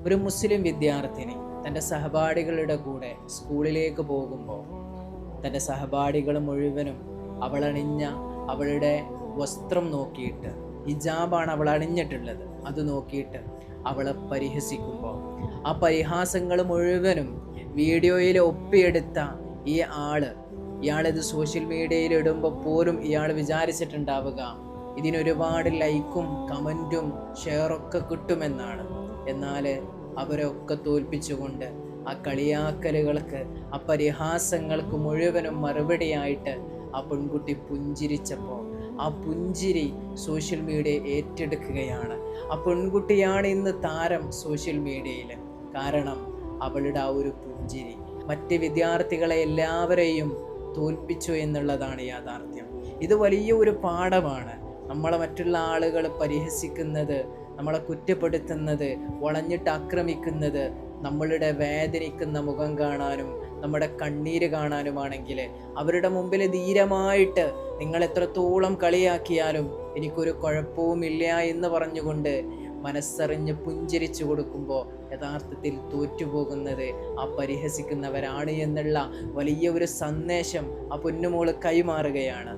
ഒരു മുസ്ലിം വിദ്യാർത്ഥിനി തൻ്റെ സഹപാഠികളുടെ കൂടെ സ്കൂളിലേക്ക് പോകുമ്പോൾ തൻ്റെ സഹപാഠികൾ മുഴുവനും അവളണിഞ്ഞ അവളുടെ വസ്ത്രം നോക്കിയിട്ട്, ഹിജാബാണ് അവൾ അണിഞ്ഞിട്ടുള്ളത്, അത് നോക്കിയിട്ട് അവളെ പരിഹസിക്കുമ്പോൾ ആ പരിഹാസങ്ങൾ മുഴുവനും വീഡിയോയിൽ ഒപ്പിയെടുത്ത ഈ ഇയാളിത് സോഷ്യൽ മീഡിയയിൽ ഇടുമ്പോൾ പോലും ഇയാൾ വിചാരിച്ചിട്ടുണ്ടാവുക ഇതിനൊരുപാട് ലൈക്കും കമൻറ്റും ഷെയറൊക്കെ കിട്ടുമെന്നാണ്. എന്നാൽ അവരൊക്കെ തോൽപ്പിച്ചുകൊണ്ട് ആ കളിയാക്കലുകൾക്ക്, ആ പരിഹാസങ്ങൾക്ക് മുഴുവനും മറുപടിയായിട്ട് ആ പെൺകുട്ടി പുഞ്ചിരിച്ചപ്പോൾ ആ പുഞ്ചിരി സോഷ്യൽ മീഡിയ ഏറ്റെടുക്കുകയാണ്. ആ പെൺകുട്ടിയാണ് ഇന്ന് താരം സോഷ്യൽ മീഡിയയിൽ. കാരണം അവളുടെ ആ ഒരു പുഞ്ചിരി മറ്റ് വിദ്യാർത്ഥികളെ എല്ലാവരെയും തോൽപ്പിച്ചു എന്നുള്ളതാണ് യാഥാർത്ഥ്യം. ഇത് വലിയ ഒരു പാഠമാണ്. നമ്മളെ മറ്റുള്ള ആളുകൾ പരിഹസിക്കുന്നത്, നമ്മളെ കുറ്റപ്പെടുത്തുന്നത്, വളഞ്ഞിട്ട് ആക്രമിക്കുന്നത് നമ്മളുടെ വേദനിക്കുന്ന മുഖം കാണാനും നമ്മുടെ കണ്ണീര് കാണാനുമാണെങ്കിൽ അവരുടെ മുമ്പിൽ ധീരമായിട്ട് നിങ്ങൾ എത്രത്തോളം കളിയാക്കിയാലും എനിക്കൊരു കുഴപ്പവുമില്ല എന്ന് പറഞ്ഞുകൊണ്ട് മനസ്സറിഞ്ഞ് പുഞ്ചിരിച്ചു കൊടുക്കുമ്പോൾ യഥാർത്ഥത്തിൽ തോറ്റുപോകുന്നത് ആ പരിഹസിക്കുന്നവരാണ് എന്നുള്ള വലിയ ഒരു സന്ദേശം ആ പൊന്നുമോള് കൈമാറുകയാണ്.